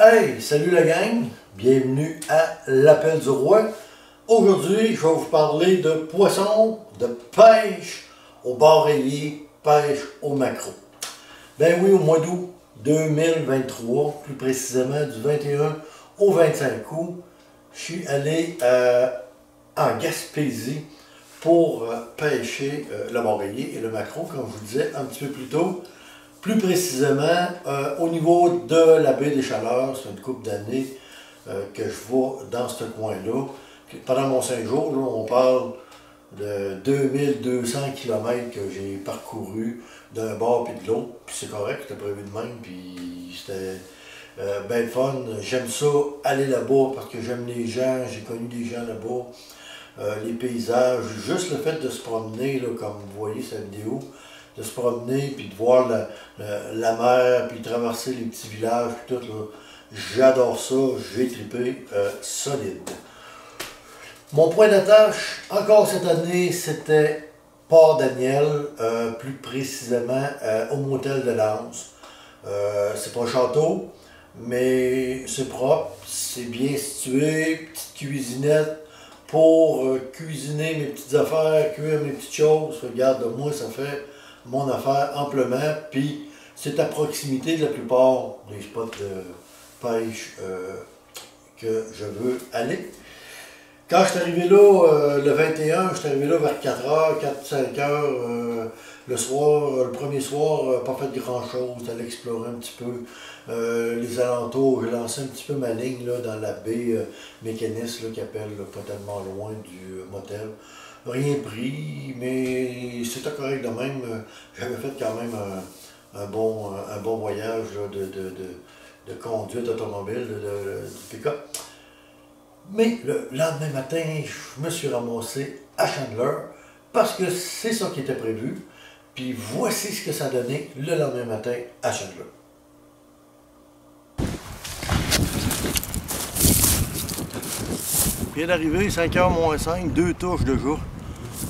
Hey, salut la gang, bienvenue à l'Appel du Roi. Aujourd'hui, je vais vous parler de poissons, de pêche au bar rayé, pêche au maquereau. Ben oui, au mois d'août 2023, plus précisément du 21 au 25 août, je suis allé en Gaspésie pour pêcher le bar rayé et le maquereau, comme je vous disais un petit peu plus tôt. Plus précisément, au niveau de la baie des Chaleurs, c'est une couple d'années que je vais dans ce coin-là. Pendant mon 5 jours, là, on parle de 2200 km que j'ai parcouru d'un bord puis de l'autre. Puis c'est correct, c'était prévu de même, puis c'était bien fun. J'aime ça, aller là-bas, parce que j'aime les gens, j'ai connu des gens là-bas, les paysages, juste le fait de se promener, là, comme vous voyez cette vidéo, de se promener, puis de voir la mer, puis de traverser les petits villages, puis tout, là. J'adore ça, j'ai trippé solide. Mon point d'attache, encore cette année, c'était Port-Daniel, plus précisément au motel de Lens. C'est pas un château, mais c'est propre, c'est bien situé, petite cuisinette pour cuisiner mes petites affaires, cuire mes petites choses. Regarde, moi, ça fait mon affaire amplement, puis c'est à proximité de la plupart des spots de pêche que je veux aller. Quand je suis arrivé là, le 21, je suis arrivé là vers 4h, 4-5h, le soir, le premier soir, pas fait grand chose, allé explorer un petit peu les alentours, j'ai lancé un petit peu ma ligne là, dans la baie Mécanisme, qui appelle là, pas tellement loin du motel. Rien pris, mais c'était correct de même. J'avais fait quand même un bon voyage là, de conduite automobile, du pick-up. Mais le lendemain matin, je me suis ramassé à Chandler parce que c'est ça qui était prévu. Puis voici ce que ça donnait le lendemain matin à Chandler. Je viens d'arriver, 5h moins 5, 2 touches déjà.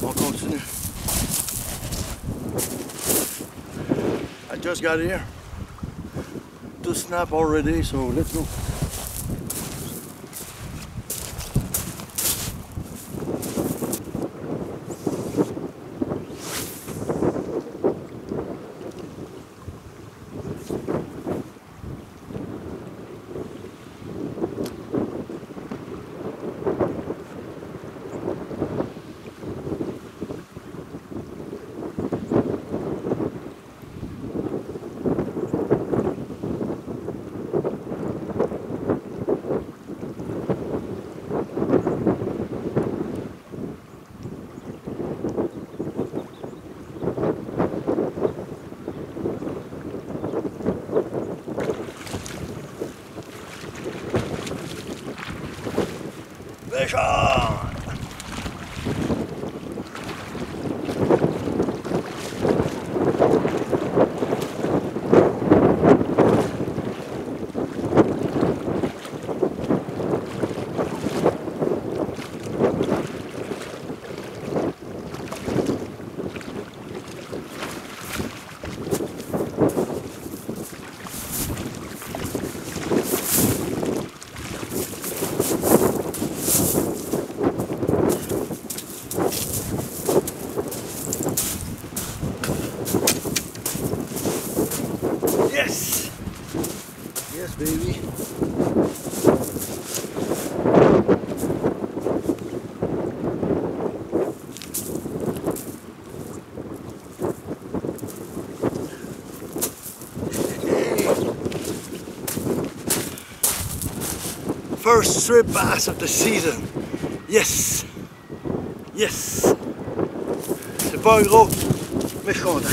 On continue. I just got here. 2 snap already, so let's go. Méchant! Yes! Yes, baby. First strip bass of the season. Yes! Yes! C'est pas un gros, mais je suis content.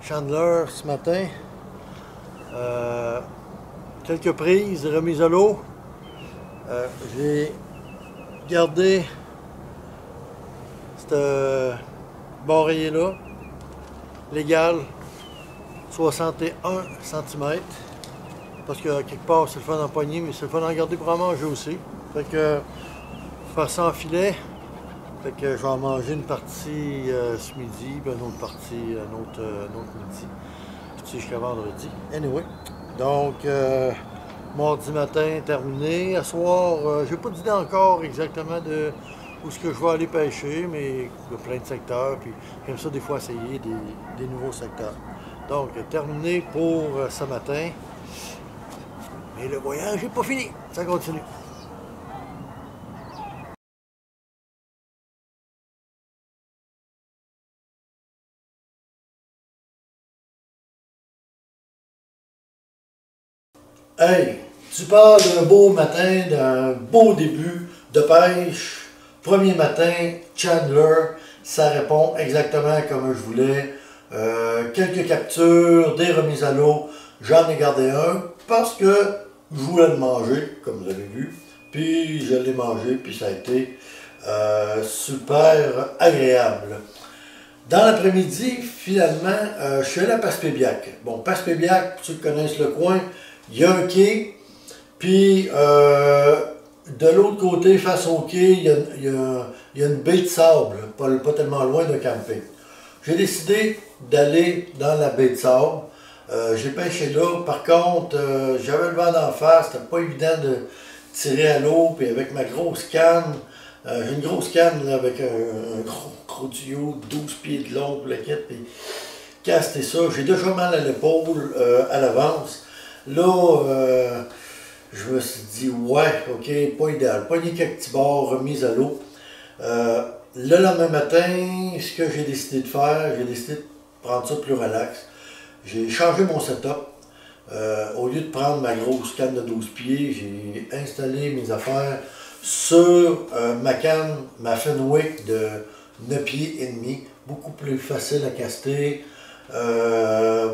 Chandler ce matin. Quelques prises, remise à l'eau. J'ai gardé ce bareiller-là, légal, 61 cm. Parce que quelque part, c'est le fun d'empoigner, mais c'est le fun d'en garder pour en manger aussi. Fait que, faire ça en filet. Fait que je vais en manger une partie ce midi, puis une autre partie, un autre midi. Puis jusqu'à vendredi. Anyway. Donc, mardi matin terminé. À soir, j'ai pas d'idée encore exactement de où est-ce que je vais aller pêcher, mais il y a plein de secteurs. Puis j'aime ça des fois essayer des nouveaux secteurs. Donc, terminé pour ce matin. Mais le voyage n'est pas fini. Ça continue. Hey, tu parles d'un beau matin, d'un beau début de pêche. Premier matin, Chandler, ça répond exactement comme je voulais. Quelques captures, des remises à l'eau. J'en ai gardé un parce que je voulais le manger, comme vous avez vu. Puis je l'ai mangé, puis ça a été super agréable. Dans l'après-midi, finalement, je suis allé à Passepébiac. Bon, Passepébiac, pour ceux qui connaissent le coin, il y a un quai, puis de l'autre côté, face au quai, il y a une baie de sable, pas tellement loin de camping. J'ai décidé d'aller dans la baie de sable. J'ai pêché là. Par contre, j'avais le vent d'en face, c'était pas évident de tirer à l'eau, puis avec ma grosse canne, j'ai une grosse canne là, avec un gros tuyau, 12 pieds de long pour le kit, puis caster ça. J'ai déjà mal à l'épaule à l'avance. Là, je me suis dit, ouais, ok, pas idéal. Pogné quelques petits bords, remise à l'eau. Le lendemain matin, ce que j'ai décidé de faire, j'ai décidé de prendre ça plus relax. J'ai changé mon setup. Au lieu de prendre ma grosse canne de 12 pieds, j'ai installé mes affaires sur ma canne, ma Fenwick de 9 pieds et demi. Beaucoup plus facile à caster.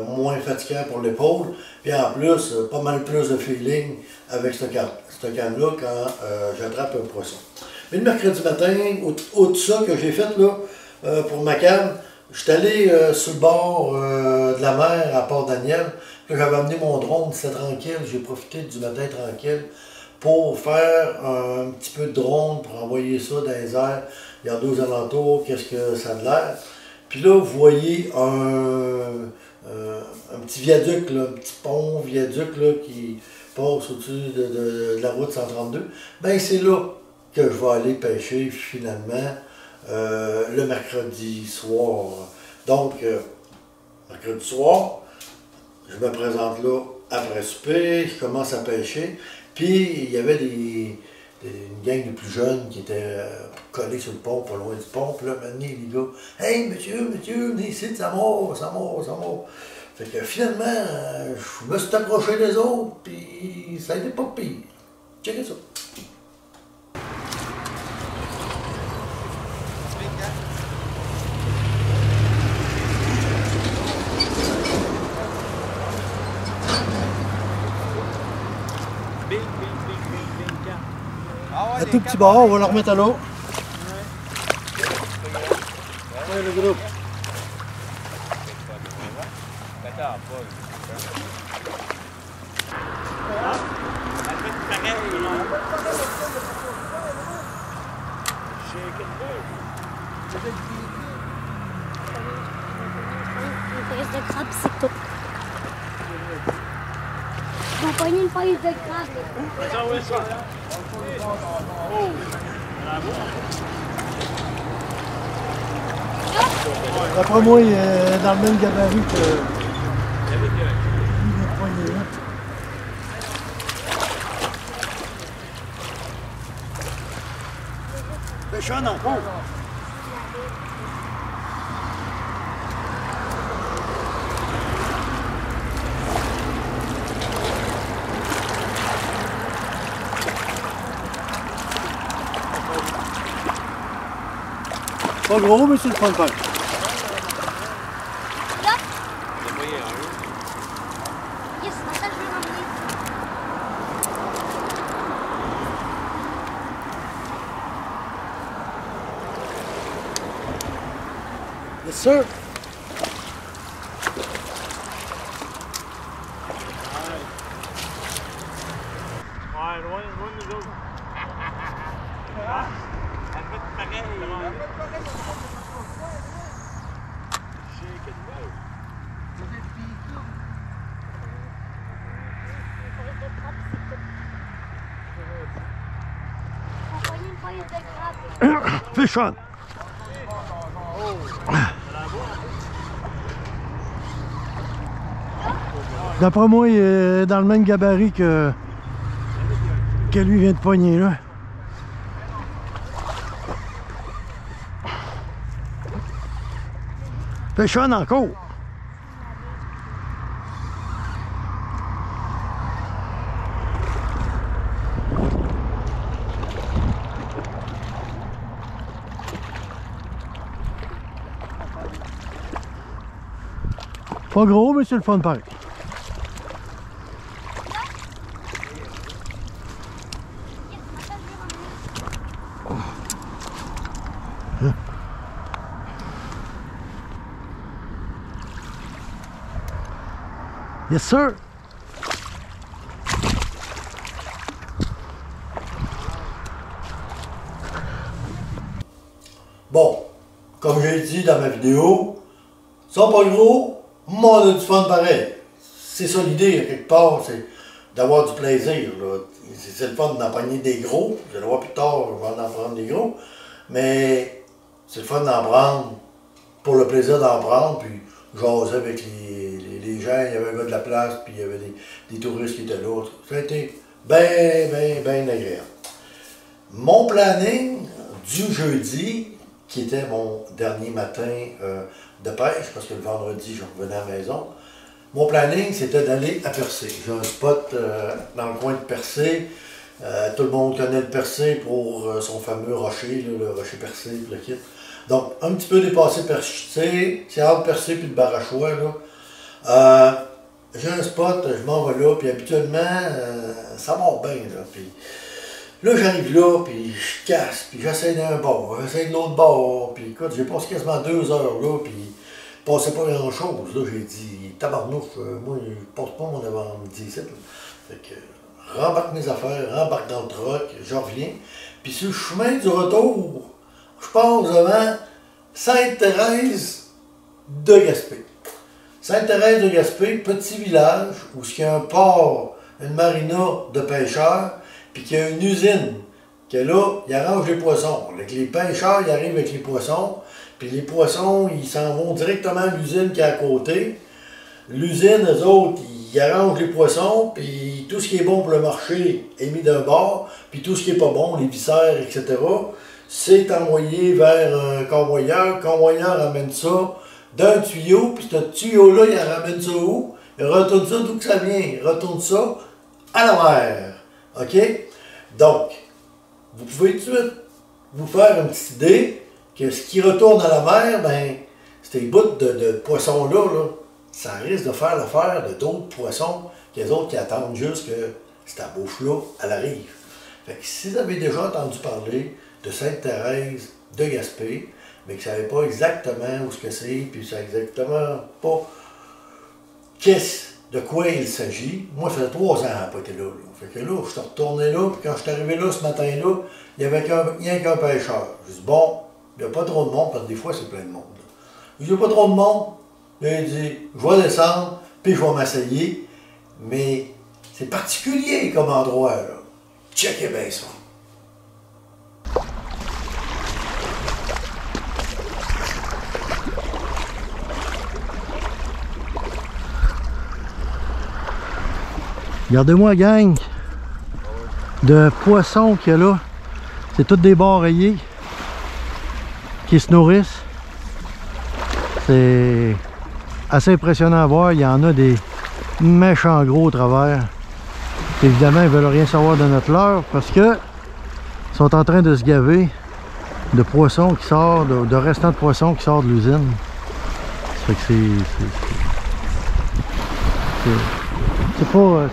Moins fatigant pour l'épaule, puis en plus, pas mal plus de feeling avec cette canne-là quand j'attrape un poisson. Mais le mercredi matin, au-delà de ça que j'ai fait là, pour ma canne, je suis allé sur le bord de la mer à Port-Daniel. J'avais amené mon drone, c'était tranquille, j'ai profité du matin tranquille pour faire un petit peu de drone, pour envoyer ça dans les airs, regarder aux alentours, qu'est-ce que ça a l'air. Puis là, vous voyez un petit viaduc, là, un petit pont viaduc là, qui passe au-dessus de la route 132. Ben c'est là que je vais aller pêcher finalement le mercredi soir. Donc, mercredi soir, je me présente là après souper, je commence à pêcher. Puis il y avait une gang de plus jeunes qui étaient collés sur le pont, pas loin du pont. Puis là, maintenant, les gars, hey, monsieur, venez ici, ça mord. Fait que finalement, je me suis approché des autres, puis ça a été pas pire. Checkez ça. Un tout petit bord, on va le remettre à l'eau. Ouais, le groupe. Une paille de crabe, c'est tout. On va pogner une paille de crabe. D'après moi, il est dans le même gabarit que le poignet là. Pêchonne encore. Pas gros, mais c'est le fun de pêche. Yes, sir. Ouais, loin de nous autres. Elle fait pareil. Envoyez une paille de crabe. Fish on. D'après moi, il est dans le même gabarit que lui vient de pogner là. Fish on encore. Pas gros, mais c'est le fun pareil. Yes, sir. Bon, comme j'ai dit dans ma vidéo, ils sont pas gros, mais on a du fun pareil. C'est ça l'idée, quelque part, c'est d'avoir du plaisir. C'est le fun d'en pogner des gros. Je vais le voir plus tard, je vais en prendre des gros. Mais c'est le fun d'en prendre pour le plaisir d'en prendre, puis jaser avec les gens. Il y avait un gars de la place, puis il y avait des touristes qui étaient là. Ça a été bien agréable. Mon planning du jeudi, qui était mon dernier matin de pêche, parce que le vendredi, je revenais à la maison, mon planning, c'était d'aller à Percé. J'ai un spot dans le coin de Percé. Tout le monde connaît le Percé pour son fameux rocher, là, le rocher Percé, le kit. Donc, un petit peu dépassé Percé, c'est entre Percé puis le Barachois, là. J'ai un spot, je m'en vais là, puis habituellement, ça va bien, là. Puis là, j'arrive là, puis je casse, puis j'essaie d'un bord, j'essaie de l'autre bord, puis écoute, j'ai passé quasiment 2 heures là, puis il ne passait pas grand-chose. Là, j'ai dit, tabarnouf, moi, je passe pas mon avant-midi ici. Fait que, rembarque mes affaires, rembarque dans le truck, je reviens. Puis sur le chemin du retour, je passe devant Sainte-Thérèse de Gaspé. Sainte-Thérèse de Gaspé, petit village où il y a un port, une marina de pêcheurs, puis qu'il y a une usine, que là, ils arrangent les poissons. Les pêcheurs, ils arrivent avec les poissons, puis les poissons, ils s'en vont directement à l'usine qui est à côté. L'usine, eux autres, ils arrangent les poissons, puis tout ce qui est bon pour le marché est mis d'un bord, puis tout ce qui est pas bon, les viscères, etc., c'est envoyé vers un convoyeur. Le convoyeur amène ça d'un tuyau, puis ce tuyau-là, il ramène ça où? Il retourne ça d'où que ça vient? Il retourne ça à la mer. OK? Donc, vous pouvez tout de suite vous faire une petite idée que ce qui retourne à la mer, ben, ces bouts de poissons-là, là, ça risque de faire l'affaire de d'autres poissons qu'les autres qui attendent juste que cette bouche-là, elle arrive. Fait que si vous avez déjà entendu parler de Sainte-Thérèse de Gaspé, mais que vous ne savez pas exactement où ce que c'est, puis vous ne savez exactement pas de quoi il s'agit. Moi, ça fait 3 ans que je n'ai pas été là. Fait que là, je suis retourné là, puis quand je suis arrivé là ce matin-là, il n'y avait rien qu'un pêcheur. Je dis, bon, il n'y a pas trop de monde, parce que des fois, c'est plein de monde. Il n'y a pas trop de monde. Là, il dit, je vais descendre, puis je vais m'asseyer. Mais c'est particulier comme endroit, là. Checkez bien ça. Regardez-moi, gang, de poissons qu'il y a là. C'est tous des bords rayés qui se nourrissent. C'est assez impressionnant à voir. Il y en a des méchants gros au travers. Évidemment, ils ne veulent rien savoir de notre leurre parce que ils sont en train de se gaver de poissons qui sortent, de restants de poissons qui sortent de l'usine. Ça fait que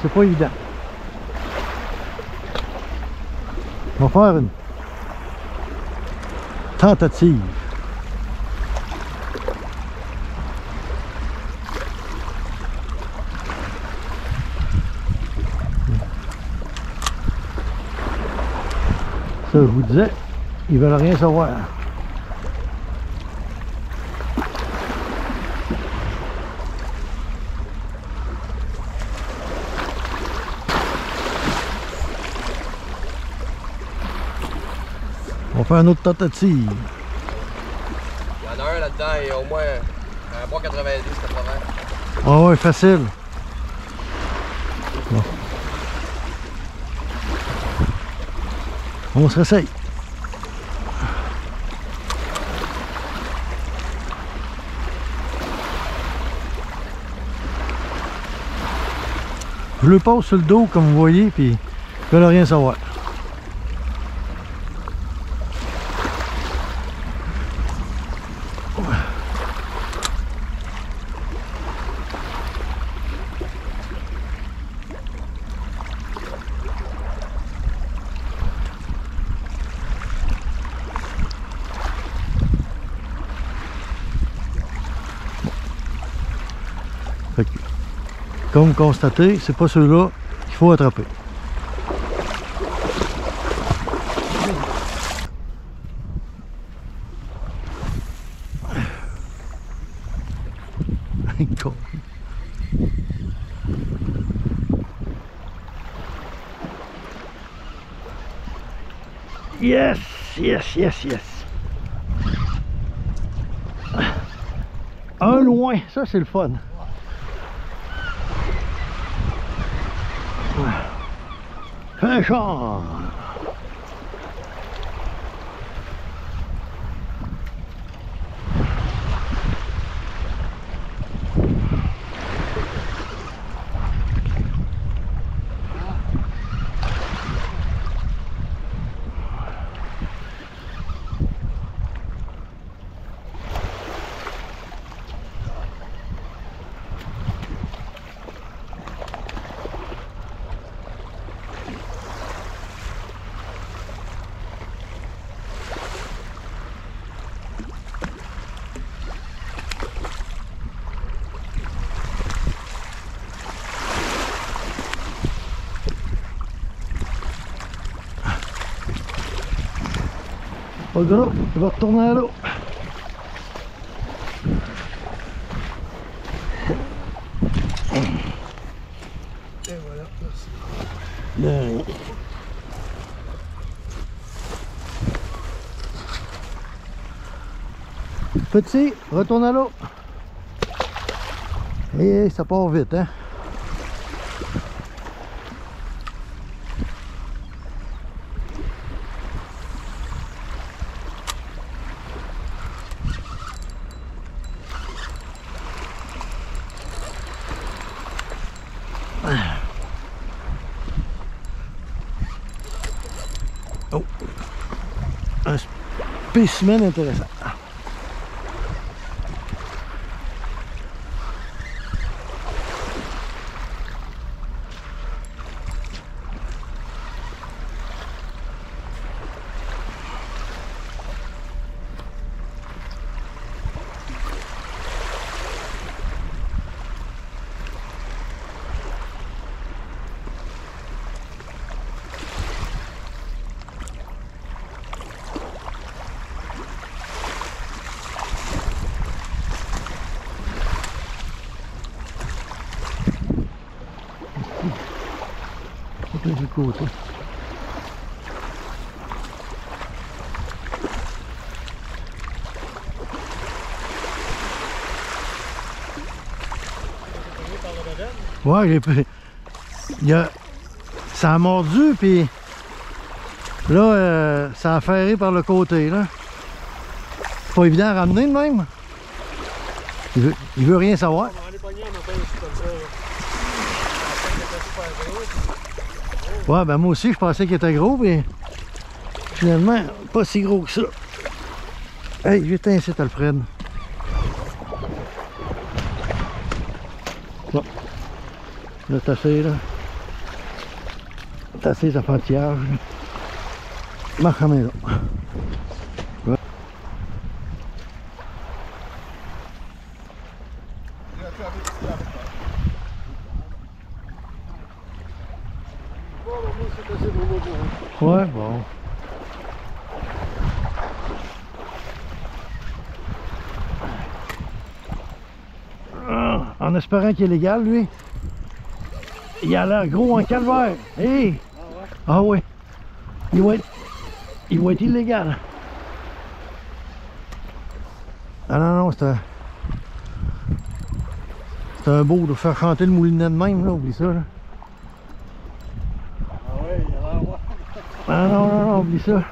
c'est pas évident. On va faire une tentative. je vous disais, ils veulent rien savoir. On fait un autre tentative. Il y en a un là-dedans et au moins un bon 90-80. Ah ouais, facile. Bon. On se réessaye. Je le passe sur le dos comme vous voyez, puis je ne veux rien savoir. Fait que, comme vous constatez, c'est pas ceux-là qu'il faut attraper. Yes, yes, yes, yes. Un loin, ça c'est le fun. Pêcheur. Pas gros, il va retourner à l'eau. Et voilà, merci. Petit, retourne à l'eau. Et ça part vite, hein. Oh, un spécimen intéressant. Du côté. Ouais, j'ai pris. Ça a mordu, puis là, ça a ferré par le côté, là. C'est pas évident à ramener de même. Il veut rien savoir. Ouais, ben moi aussi, je pensais qu'il était gros, mais finalement, pas si gros que ça. Hey, vite ici, Alfred. Bon. Là, t'as assez, là. T'as assez, ça fait un tirage. Marche à main, là. Ouais. Ouais, bon. espérant qu'il est légal, lui. Il a l'air gros en calvaire. Hey! Ah ouais. Il va être illégal. Ah non, non, c'est un beau de faire chanter le moulinet de même, là, oublie ça, là. Ah ouais, il a l'air ouais. Ah non, non, non, oublie ça.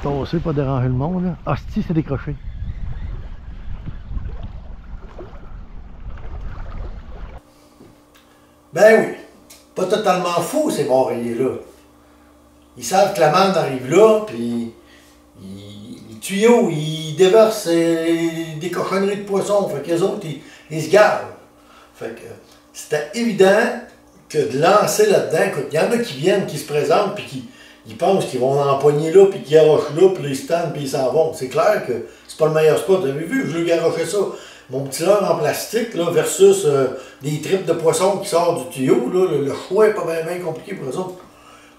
Tasser, pas déranger le monde, là. Ah, si, c'est décroché. Ben oui, pas totalement fou ces barriers-là. Ils savent que la manne arrive là, puis les tuyaux, ils déversent des cochonneries de poissons, fait qu'eux autres, ils se gavent. Fait que c'était évident que de lancer là-dedans, écoute, il y en a qui viennent, qui se présentent, puis ils pensent qu'ils vont empoigner là, puis qu'ils garochent là, puis ils se tannent, puis ils s'en vont. C'est clair que c'est pas le meilleur spot. Vous avez vu, je lui garochais ça. Mon petit leurre en plastique là, versus des tripes de poissons qui sortent du tuyau, là, le choix n'est pas bien compliqué pour eux autres.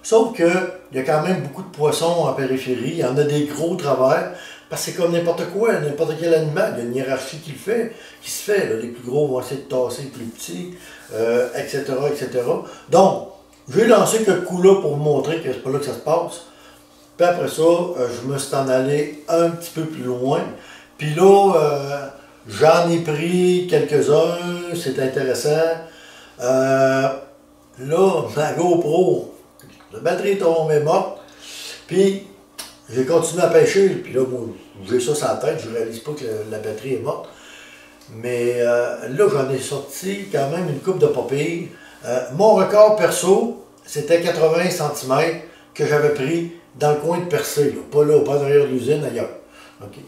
Sauf qu'il y a quand même beaucoup de poissons en périphérie, il y en a des gros travers, parce que c'est comme n'importe quoi, n'importe quel animal, il y a une hiérarchie qui se fait. Là. Les plus gros vont essayer de tasser les plus petits, etc., etc. Donc, j'ai lancé quelques coups là pour vous montrer que c'est pas là que ça se passe. Puis après ça, je me suis en allé un petit peu plus loin. Puis là, j'en ai pris quelques-uns, c'est intéressant. Là, ma GoPro, la batterie est tombée morte. Puis, j'ai continué à pêcher. Puis là, moi, j'ai ça sur la tête, je réalise pas que la batterie est morte. Mais là, j'en ai sorti quand même une coupe de papilles. Mon record perso, c'était 80 cm que j'avais pris dans le coin de Percé, là. Pas là, pas derrière l'usine, ailleurs. Okay.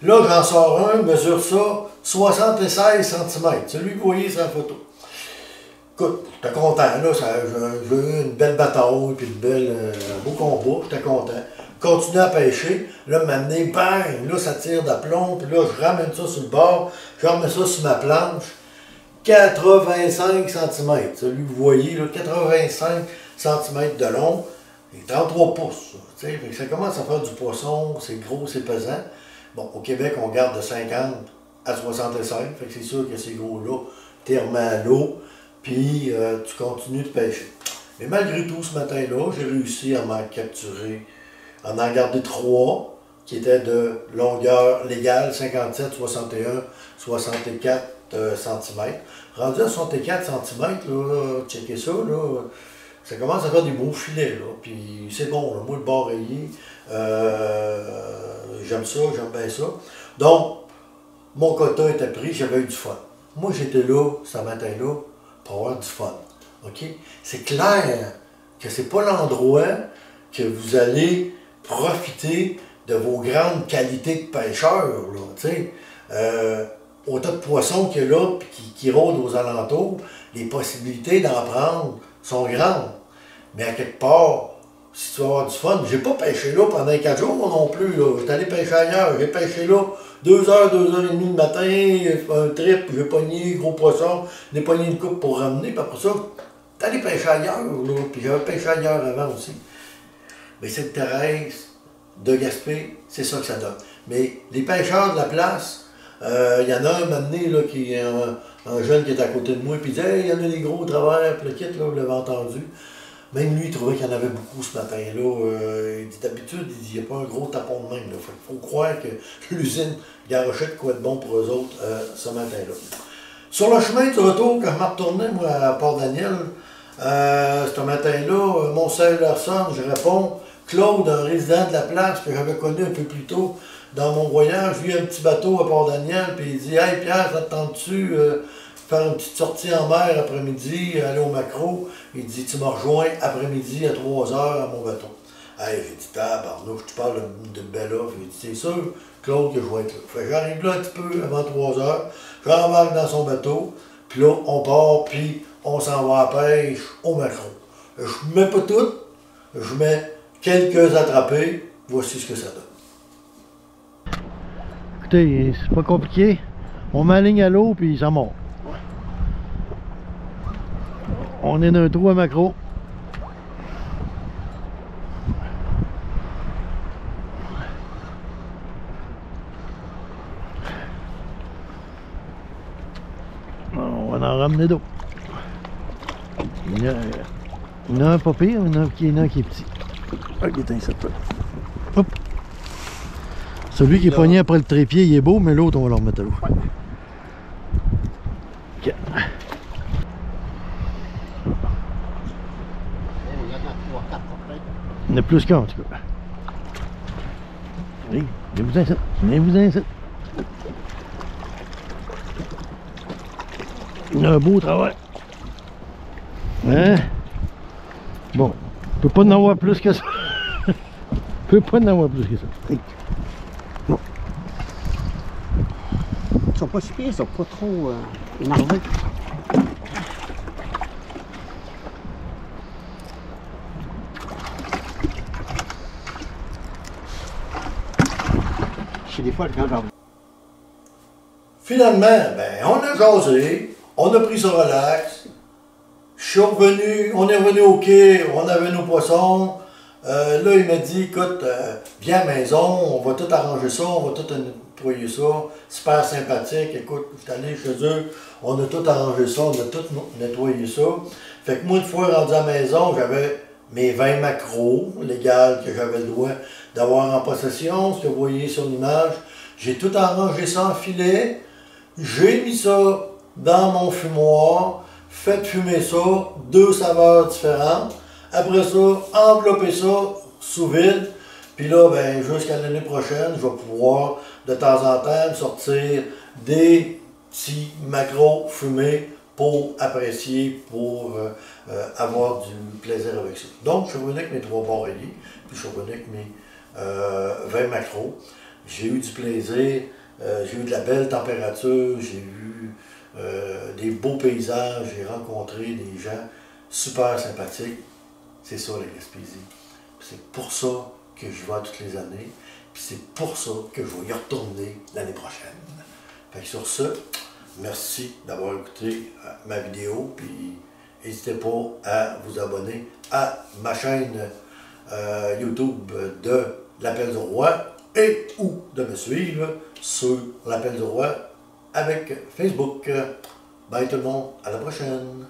Là, j'en sors un, mesure ça, 76 cm. Celui que vous voyez sur la photo. Écoute, j'étais content, là, j'ai eu une belle bataille, puis un beau combat, j'étais content. Continue à pêcher, là, m'amener, bang, là, ça tire d'aplomb, puis là, je ramène ça sur le bord, je remets ça sur ma planche. 85 cm, celui que vous voyez, là, 85 cm de long, et 33 pouces. Ça, ça commence à faire du poisson, c'est gros, c'est pesant. Bon, au Québec, on garde de 50 à 65, fait que c'est sûr que ces gros-là, tu remets à l'eau, puis tu continues de pêcher. Mais malgré tout, ce matin-là, j'ai réussi à m'en capturer, à en garder 3, qui étaient de longueur légale, 57, 61, 64 cm. Rendu à 64 cm, là, checkez ça, là, ça commence à faire des beaux filets, là, puis c'est bon, là, moi le bord rayé, j'aime ça, j'aime bien ça. Donc, mon quota était pris, j'avais eu du fun. Moi, j'étais là, ce matin-là, pour avoir du fun, ok? C'est clair que c'est pas l'endroit que vous allez profiter de vos grandes qualités de pêcheur, là, tu sais. Au tas de poissons qu'il y a là, puis qui rôdent aux alentours, les possibilités d'en prendre sont grandes. Mais à quelque part, si tu vas avoir du fun, j'ai pas pêché là pendant 4 jours non plus. J'étais allé pêcher ailleurs. J'ai pêché là 2 heures, 2 heures et demie le matin, un trip, j'ai pogné gros poisson, j'ai pogné une coupe pour ramener, puis après ça, t'es allé pêcher ailleurs, là, puis j'avais pêché ailleurs avant aussi. Mais cette Thérèse de Gaspé, c'est ça que ça donne. Mais les pêcheurs de la place, il y en a un moment donné, là, qui est un jeune qui est à côté de moi, puis il dit hey, il y en a des gros travers, puis le kit, là, vous l'avez entendu. Même lui, il trouvait qu'il y en avait beaucoup ce matin-là. Il dit d'habitude, il n'y a pas un gros tapon de main. Il faut croire que l'usine garochait de quoi de bon pour eux autres ce matin-là. Sur le chemin du retour, quand je m'en retournais, moi, à Port-Daniel, ce matin-là, mon cellulaire sonne, je réponds. Claude, un résident de la place que j'avais connu un peu plus tôt dans mon voyage, lui, un petit bateau à Port-Daniel, puis il dit « Hey Pierre, ça te tente-tu faire une petite sortie en mer après-midi, aller au maquereau? » Il dit « Tu me rejoins après-midi à 3 heures à mon bateau. » Hey, j'ai dit « Tabarnouche, je te parle de belle offre. » J'ai dit « C'est sûr, Claude, que je vais être là. » Fait que j'arrive là un petit peu avant 3 heures, je rembarque dans son bateau, puis là, on part, puis on s'en va à la pêche au maquereau. Je mets pas tout, je mets quelques attrapés, voici ce que ça donne. Écoutez, c'est pas compliqué. On met la ligne à l'eau puis ça monte. On est dans un trou à maquereau. en a d'autres. Il y en a un pas pire, il y en a un qui est petit. Ok, attends, ça peut. Hop. Celui qui est pogné après le trépied, il est beau, mais l'autre, on va le remettre à l'eau. Ouais. Ok. Il y en a plus qu'un, en tout cas. Allez, venez-vous-en ici. Venez-vous-en ici. Il y a un beau travail. Hein? Bon, on peut pas en avoir plus que ça. On peut pas en avoir plus que ça. Bon. Ils sont pas si pires, ils sont pas trop énervés. Je sais des fois, quand j'en... Finalement, ben, on a jasé, on a pris ça relax. Je suis revenu, on est revenu au quai, on avait nos poissons. Là, il m'a dit, écoute, viens à la maison, on va tout arranger ça, on va tout nettoyer ça. Super sympathique, écoute, je suis allé chez eux, on a tout arrangé ça, on a tout nettoyé ça. Fait que moi, une fois rendu à la maison, j'avais mes 20 macros légales que j'avais le droit d'avoir en possession, ce que vous voyez sur l'image. J'ai tout arrangé ça en filet, j'ai mis ça dans mon fumoir, fait fumer ça, 2 saveurs différentes. Après ça, envelopper ça sous vide. Puis là, ben, jusqu'à l'année prochaine, je vais pouvoir de temps en temps sortir des petits macros fumés pour apprécier, pour avoir du plaisir avec ça. Donc, je suis revenu avec mes 3 bareilliers, puis je suis revenu avec mes 20 macros. J'ai eu du plaisir, j'ai eu de la belle température, j'ai eu des beaux paysages, j'ai rencontré des gens super sympathiques. C'est ça la Gaspésie. C'est pour ça que je vais toutes les années. Puis c'est pour ça que je vais y retourner l'année prochaine. Fait que sur ce, merci d'avoir écouté ma vidéo. Puis n'hésitez pas à vous abonner à ma chaîne YouTube de l'Appel du Roi et ou de me suivre sur l'Appel du Roi avec Facebook. Bye tout le monde, à la prochaine.